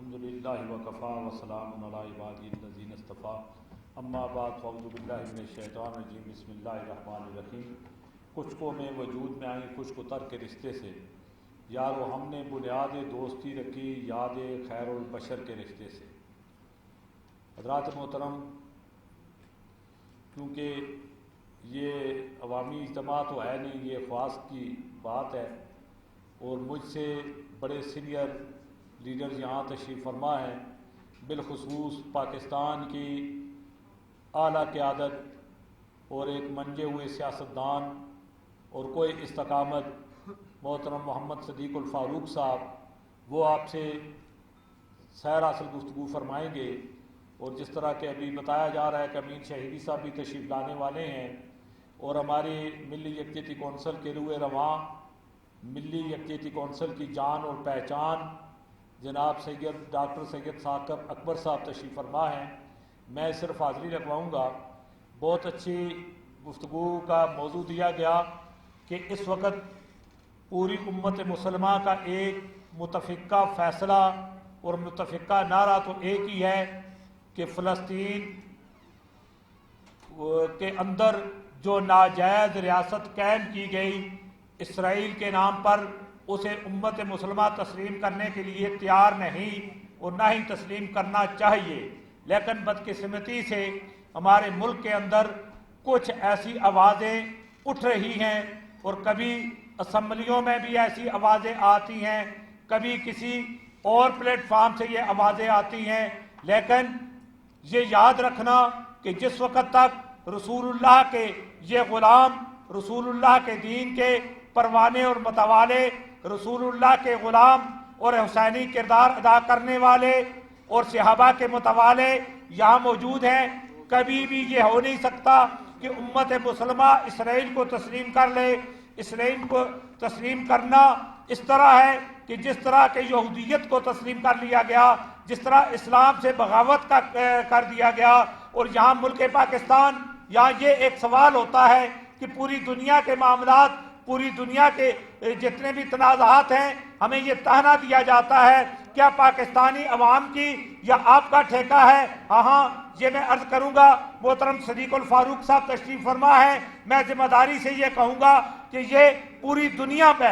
الحمدللہ وکفا وسلام علی عبادی الذین اصطفیٰ اما بعد فاعوذ باللہ من الشیطان الرجیم بسم اللہ الرحمن الرحیم۔ کچھ کو میں وجود میں آئی کچھ کو ترک رشتے سے، یارو ہم نے بنیاد دوستی رکھی یاد خیر البشر کے رشتے سے۔ حضرات محترم، کیونکہ یہ عوامی اجتماع تو ہے نہیں، یہ خواص کی بات ہے، اور مجھ سے بڑے سینئر لیڈرز یہاں تشریف فرما ہیں، بالخصوص پاکستان کی اعلیٰ قیادت اور ایک منجے ہوئے سیاستدان اور کوئی استقامت محترم محمد صدیق الفاروق صاحب، وہ آپ سے سیر حاصل گفتگو فرمائیں گے۔ اور جس طرح کہ ابھی بتایا جا رہا ہے کہ امین شہیدی صاحب بھی تشریف لانے والے ہیں، اور ہماری ملی یکجہتی کونسل کے روئے رواں، ملی یکجہتی کونسل کی جان اور پہچان جناب سید ڈاکٹر سید ثاقب اکبر صاحب تشریف فرما ہیں۔ میں صرف حاضری لگواؤں گا۔ بہت اچھی گفتگو کا موضوع دیا گیا کہ اس وقت پوری امت مسلمہ کا ایک متفقہ فیصلہ اور متفقہ نعرہ تو ایک ہی ہے کہ فلسطین کے اندر جو ناجائز ریاست قائم کی گئی اسرائیل کے نام پر، اسے امت مسلمہ تسلیم کرنے کے لیے تیار نہیں اور نہ ہی تسلیم کرنا چاہیے۔ لیکن بدقسمتی سے ہمارے ملک کے اندر کچھ ایسی آوازیں اٹھ رہی ہیں، اور کبھی اسمبلیوں میں بھی ایسی آوازیں آتی ہیں، کبھی کسی اور پلیٹ فارم سے یہ آوازیں آتی ہیں۔ لیکن یہ یاد رکھنا کہ جس وقت تک رسول اللہ کے یہ غلام، رسول اللہ کے دین کے پروانے اور متوالے، رسول اللہ کے غلام اور حسینی کردار ادا کرنے والے اور صحابہ کے متوالے یہاں موجود ہیں، کبھی بھی یہ ہو نہیں سکتا کہ امت مسلمہ اسرائیل کو تسلیم کر لے۔ اسرائیل کو تسلیم کرنا اس طرح ہے کہ جس طرح کہ یہودیت کو تسلیم کر لیا گیا، جس طرح اسلام سے بغاوت کر دیا گیا۔ اور یہاں ملک پاکستان، یہاں یہ ایک سوال ہوتا ہے کہ پوری دنیا کے معاملات، پوری دنیا کے جتنے بھی تنازعات ہیں، ہمیں یہ تہنا دیا جاتا ہے کیا پاکستانی عوام کی یا آپ کا ٹھیکہ ہے؟ ہاں یہ میں عرض کروں گا، محترم صدیق الفاروق صاحب تشریف فرما ہے، میں ذمہ داری سے یہ کہوں گا کہ یہ پوری دنیا پہ،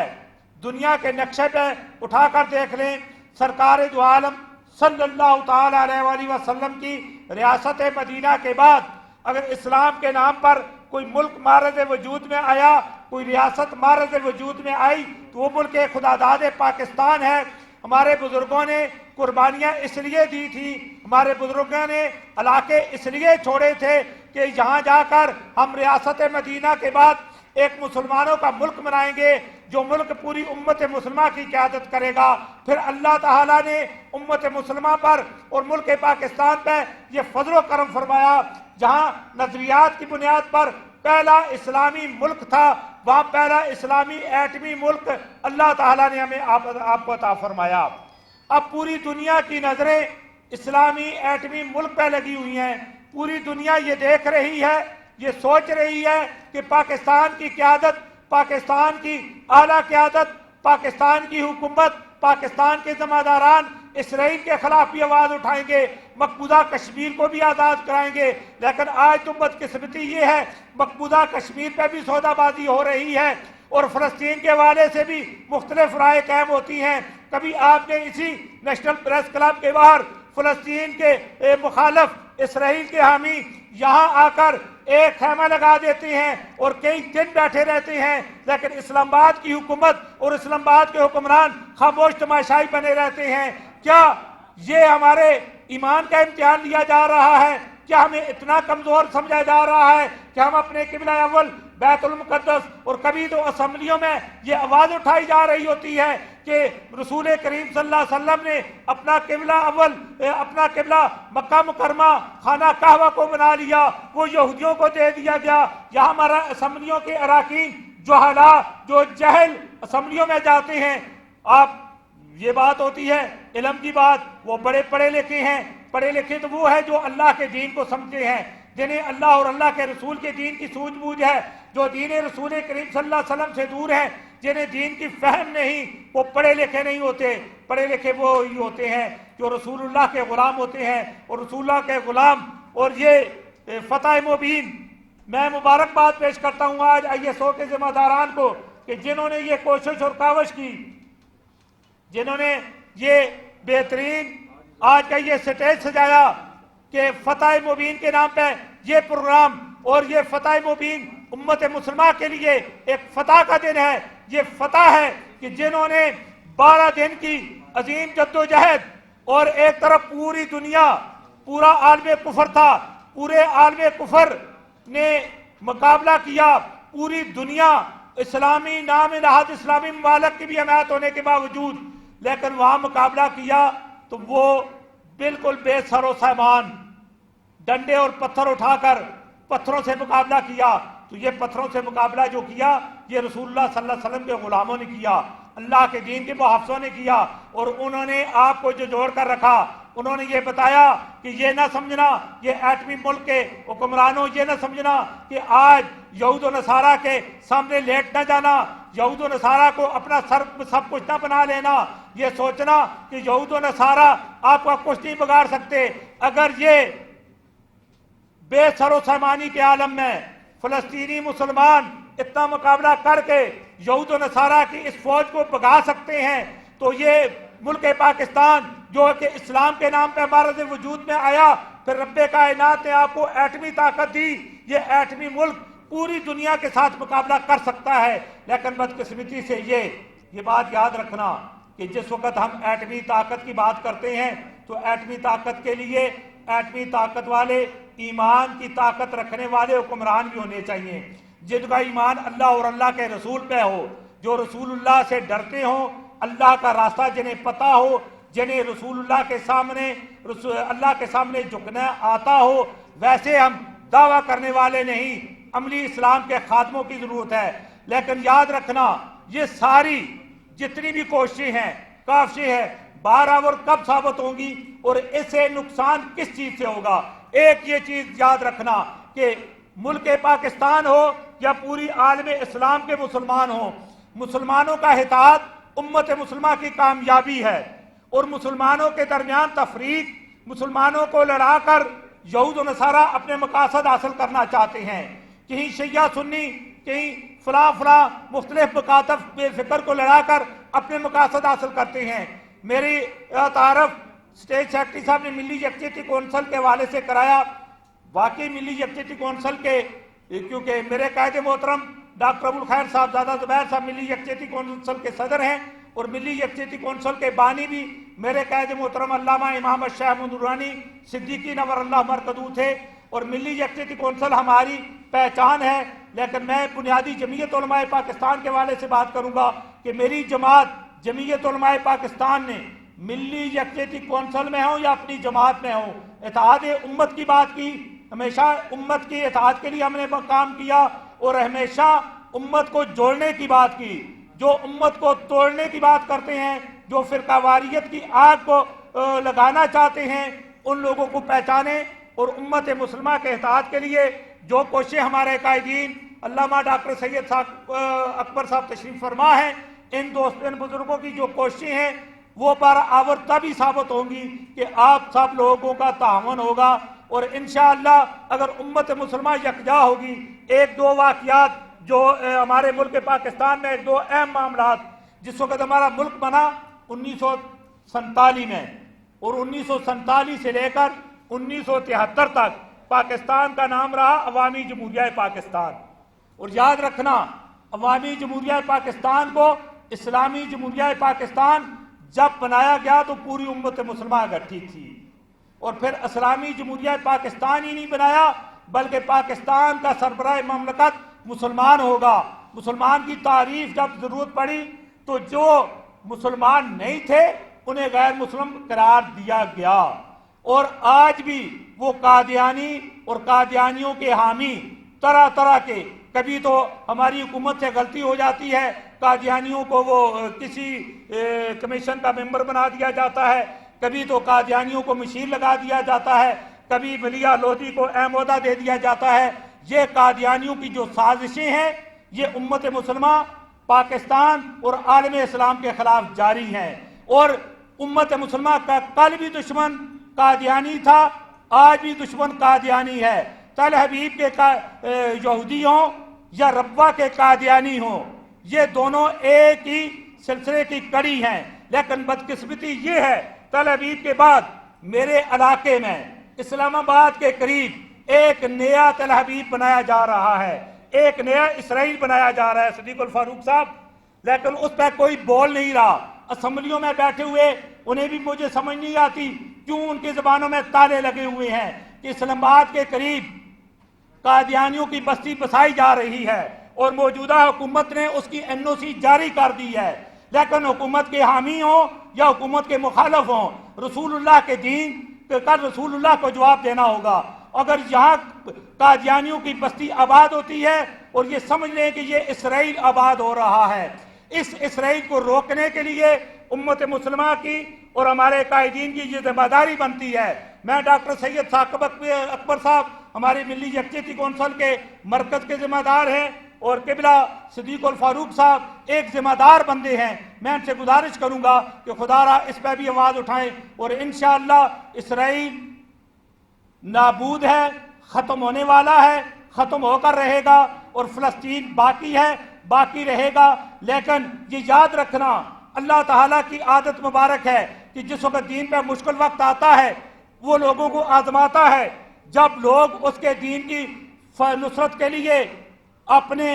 دنیا کے نقشے پہ اٹھا کر دیکھ لیں۔ سرکار دو عالم صلی اللہ تعالی علیہ وآلہ وسلم کی ریاست مدینہ کے بعد اگر اسلام کے نام پر کوئی ملک معرض وجود میں آیا، کوئی ریاست معرض وجود میں آئی، تو وہ ملک خدا داد پاکستان ہے۔ ہمارے بزرگوں نے قربانیاں اس لیے دی تھی، ہمارے بزرگوں نے علاقے اس لیے چھوڑے تھے کہ یہاں جا کر ہم ریاست مدینہ کے بعد ایک مسلمانوں کا ملک بنائیں گے، جو ملک پوری امت مسلمہ کی قیادت کرے گا۔ پھر اللہ تعالیٰ نے امت مسلمہ پر اور ملک پاکستان پہ یہ فضل و کرم فرمایا۔ جہاں نظریات کی بنیاد پر پہلا اسلامی ملک تھا، وہاں پہلا اسلامی ایٹمی ملک اللہ تعالیٰ نے ہمیں آپ کو عطا فرمایا۔ اب پوری دنیا کی نظریں اسلامی ایٹمی ملک پہ لگی ہوئی ہیں۔ پوری دنیا یہ دیکھ رہی ہے، یہ سوچ رہی ہے کہ پاکستان کی قیادت، پاکستان کی اعلیٰ قیادت، پاکستان کی حکومت، پاکستان کے ذمہ داران اسرائیل کے خلاف بھی آواز اٹھائیں گے، مقبوضہ کشمیر کو بھی آزاد کرائیں گے۔ لیکن آج تو بدقسمتی یہ ہے، مقبوضہ کشمیر پہ بھی سودا بازی ہو رہی ہے، اور فلسطین کے حوالے سے بھی مختلف رائے قائم ہوتی ہیں۔ کبھی آپ نے اسی نیشنل پریس کلب کے باہر فلسطین کے مخالف، اسرائیل کے حامی یہاں آ کر ایک خیمہ لگا دیتے ہیں اور کئی دن بیٹھے رہتے ہیں، لیکن اسلام آباد کی حکومت اور اسلام آباد کے حکمران خاموش تماشائی بنے رہتے ہیں۔ کیا یہ ہمارے ایمان کا امتحان لیا جا رہا ہے؟ کیا ہمیں اتنا کمزور سمجھا جا رہا ہے کہ ہم اپنے قبلہ اول بیت المقدس، اور کبھی تو اسمبلیوں میں یہ آواز اٹھائی جا رہی ہوتی ہے کہ رسول کریم صلی اللہ علیہ وسلم نے اپنا قبلہ اول، اپنا قبلہ مکہ مکرمہ خانہ کعبہ کو بنا لیا، وہ یہودیوں کو دے دیا گیا۔ یہاں ہمارا اسمبلیوں کے اراکین جہلا، جو جہل اسمبلیوں میں جاتے ہیں، آپ یہ بات ہوتی ہے علم کی بات، وہ بڑے پڑھے لکھے ہیں۔ پڑھے لکھے تو وہ ہے جو اللہ کے دین کو سمجھتے ہیں، جنہیں اللہ اور اللہ کے رسول کے دین کی سوجھ بوجھ ہے، جو دین رسول کریم صلی اللہ علیہ وسلم سے دور ہے، जिन्हें दीन की फहम नहीं, वो पढ़े लिखे नहीं होते। पढ़े लिखे वो ही होते हैं जो रसूलुल्लाह के गुलाम होते हैं, और रसूलुल्लाह के गुलाम। और ये फतह मुबीन, मैं मुबारकबाद पेश करता हूँ आज ISO के जिम्मेदारान को कि जिन्होंने ये कोशिश और कावश की, जिन्होंने ये बेहतरीन आज का ये स्टेज सजाया कि फतह मुबीन के नाम पे ये प्रोग्राम। और ये फतह मुबीन उम्मत मुसलमान के लिए एक फतह का दिन है। ये फतह है कि जिन्होंने 12 दिन की अजीम जद्दोजहद, और एक तरफ पूरी दुनिया, पूरा आलम कुफर था, पूरे आलम कुफर ने मुकाबला किया। पूरी दुनिया इस्लामी नाम नहाद इस्लामी ममालिक की भी हमायत होने के बावजूद, लेकिन वहां मुकाबला किया तो वो बिल्कुल बेसरो सामान डंडे और पत्थर उठाकर पत्थरों से मुकाबला किया। तो ये पत्थरों से मुकाबला जो किया, ये रसूलुल्लाह सल्लल्लाहु अलैहि वसल्लम के गुलामों ने किया, अल्लाह के दीन के मुहाफ़िज़ों ने किया। और उन्होंने आपको जो जोड़ कर रखा, उन्होंने ये बताया कि ये ना समझना ये एटमी मुल्क के हुक्मरानों, ये ना समझना कि आज यहूद और नसारा के सामने लेट ना जाना, यहूद और नसारा को अपना सर सब कुछ ना बना लेना, ये सोचना कि यहूद और नसारा आपका कुछ नहीं बिगाड़ सकते। अगर ये बेसरो सामानी के आलम में फलस्तीनी मुसलमान इतना मुकाबला करके यहूद और नसारा की इस फौज को भगा सकते हैं, तो ये मुल्क पाकिस्तान जो कि इस्लाम के नाम पे हमारे वजूद में आया, फिर रब्बे कायनात ने आपको एटमी ताकत दी। ये एटमी मुल्क पूरी दुनिया के साथ मुकाबला कर सकता है। लेकिन बदकिस्मती से ये बात याद रखना कि जिस वक्त हम एटमी ताकत की बात करते हैं, तो एटमी ताकत के लिए एटमी ताकत वाले ईमान की ताकत रखने वाले हुक्मरान भी होने चाहिए, जिनका ईमान अल्लाह और अल्लाह के रसूल पे हो, जो रसूलुल्लाह से डरते हो, अल्लाह का रास्ता जिन्हें पता हो, जिन्हें रसूलुल्लाह के सामने अल्लाह के सामने झुकना आता हो। वैसे हम दावा करने वाले नहीं, अमली इस्लाम के खात्मों की जरूरत है। लेकिन याद रखना, ये सारी जितनी भी कोशिशें हैं, काफिशें हैं, बाराबर कब साबित होंगी और इससे नुकसान किस चीज से होगा। एक ये चीज याद रखना कि मुल्क पाकिस्तान हो या पूरी आलम इस्लाम के मुसलमान हो, मुसलमानों का इत्तेहाद उम्मत मुसलमान की कामयाबी है। और मुसलमानों के दरमियान तफरीक, मुसलमानों को लड़ाकर यहूद और नसारा अपने मकासद हासिल करना चाहते हैं। कहीं शिया सुन्नी, कहीं फला मुख्तलिफ मकातब बेफिक्र को लड़ाकर अपने मकासद हासिल करते हैं। मेरी तारफ स्टेट सेक्रेटरी साहब ने मिली यकजहती कौंसिल के हवाले से कराया। वाकई मिली यकजहती कौंसिल के, क्योंकि मेरे कायदे मोहतरम डॉक्टर अबुल खैर साहबजादा जुबैर साहब मिली यकजहती कौंसिल के सदर हैं, और मिली यकजहती कौंसिल के बानी भी मेरे कायदे मोहतरम अल्लामा इमाम शाह नूरानी सिद्दीकी नवर अल्लाह मरकदू थे। और मिली यकजहती कौंसिल हमारी पहचान है। लेकिन मैं बुनियादी जमीयत उलमाए पाकिस्तान के हवाले से बात करूंगा कि मेरी जमात जमीयत उलमाए पाकिस्तान ने मिली यकजहती कौंसिल में हो या अपनी जमात में हो, इत्तेहाद उम्मत की बात की। हमेशा उम्मत के इत्तेहाद के लिए हमने काम किया और हमेशा उम्मत को जोड़ने की बात की। जो उम्मत को तोड़ने की बात करते हैं, जो फिरकावारियत की आग को लगाना चाहते हैं, उन लोगों को पहचाने और उम्मत मुसलमान के इत्तेहाद के लिए जो कोशिशें हमारे कायदीन अल्लामा डॉक्टर सैयद अकबर साहब तशरीफ फरमा है, इन दोस्तों इन बुजुर्गों की जो कोशिशें हैं वो बराबर तभी साबित होंगी कि आप सब लोगों का तावन होगा। और इंशाअल्लाह अगर उम्मत मुसलमान यकजा होगी, एक दो वाक़यात जो हमारे मुल्क पाकिस्तान में एक दो अहम मामला, जिस वक्त हमारा मुल्क बना 1947 में, और 1947 से लेकर 1973 तक पाकिस्तान का नाम रहा अवामी जमहूरिया पाकिस्तान। और याद रखना, अवामी जमहूरिया पाकिस्तान को इस्लामी जमहूरिया पाकिस्तान जब बनाया गया तो पूरी उम्मत मुसलमान इकट्ठी थी। और फिर इस्लामी जमहूरिया पाकिस्तान ही नहीं बनाया, बल्कि पाकिस्तान का सरबराह ममलकत मुसलमान होगा। मुसलमान की तारीफ जब जरूरत पड़ी तो जो मुसलमान नहीं थे उन्हें गैर मुस्लिम करार दिया गया। और आज भी वो कादियानी और कादियानियों के हामी तरह तरह के, कभी तो हमारी हुकूमत से गलती हो जाती है, कादियानियों को वो किसी कमीशन का मेंबर बना दिया जाता है, कभी तो कादियानियों को मशीर लगा दिया जाता है, कभी मलिया लोधी को अहम ओहदा दे दिया जाता है। ये कादियानियों की जो साजिशें हैं, ये उम्मत मुसलमान पाकिस्तान और आलम इस्लाम के खिलाफ जारी हैं। और उम्मत मुसलमान का कल भी दुश्मन कादियानी था, आज भी दुश्मन कादियानी है। तल हबीब के यहूदी हों या रब्वा के कादियानी हों, ये दोनों एक ही सिलसिले की कड़ी हैं। लेकिन बदकिस्मती ये है, तल हबीब के बाद मेरे इलाके में इस्लामाबाद के करीब एक नया तल हबीब बनाया जा रहा है, एक नया इसराइल बनाया जा रहा है सदीकुल फारूक साहब, लेकिन उस पर कोई बोल नहीं रहा। असम्बलियों में बैठे हुए उन्हें भी मुझे समझ नहीं आती क्यों उनकी ज़बानों में ताले लगे हुए हैं कि इस्लामाबाद के करीब कादियानियों की बस्ती बसाई जा रही है और मौजूदा हुकूमत ने उसकी NOC जारी कर दी है। लेकिन हुकूमत के हामी हों या हुकूमत के मुखालफ हों, रसूलुल्लाह के दीन कल रसूलुल्लाह को जवाब देना होगा। अगर यहाँ कादियानियों की बस्ती आबाद होती है और ये समझ लें कि ये इसराइल आबाद हो रहा है, इस इसराइल को रोकने के लिए उम्मत मुसलमान की और हमारे कायदीन की ये जिम्मेदारी बनती है। मैं डॉक्टर सैयद साकिब अकबर साहब हमारी मिली यकजहती कौंसिल के मरकज के जिम्मेदार हैं और किबला सदीकुल फारूक साहब एक जिम्मेदार बंदे हैं। मैं उनसे गुजारिश करूंगा कि खुदारा इस पर भी आवाज़ उठाएं और इंशाअल्लाह इसराइल नाबूद है, ख़त्म होने वाला है, ख़त्म होकर रहेगा और फ़लस्तीन बाकी है, बाकी रहेगा। लेकिन ये याद रखना, अल्लाह ताला की आदत मुबारक है कि जिस वक्त दीन पर मुश्किल वक्त आता है वो लोगों को आजमाता है। जब लोग उसके दीन की नुसरत के लिए अपने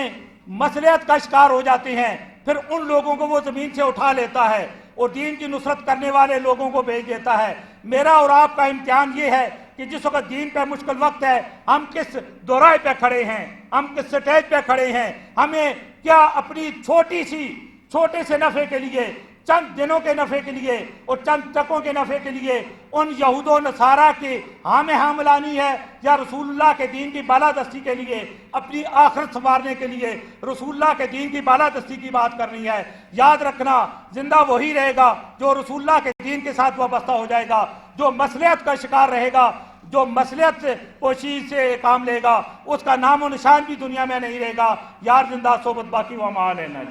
मसलियत का शिकार हो जाते हैं, फिर उन लोगों को वो ज़मीन से उठा लेता है और दीन की नुसरत करने वाले लोगों को भेज देता है। मेरा और आपका इम्तिहान ये है कि जिस वक्त दीन पे मुश्किल वक्त है, हम किस दोराहे पे खड़े हैं, हम किस स्टेज पे खड़े हैं। हमें क्या अपनी छोटे से नफ़े के लिए, चंद दिनों के नफ़े के लिए और चंद टकों के नफ़े के लिए उन यहूदो नसारा के हाँ मिलानी है, या रसूलुल्लाह के दीन की बालादस्ती के लिए, अपनी आखिरत संवारने के लिए रसूलुल्लाह के दीन की बालादस्ती की बात करनी है। याद रखना, जिंदा वही रहेगा जो रसूलुल्लाह के दीन के साथ वाबस्ता हो जाएगा, जो मसलियत का शिकार रहेगा, जो मसलियत पोशी से काम लेगा, उसका नामो निशान भी दुनिया में नहीं रहेगा। यार जिंदा सोबत बाकी वो माल है ना।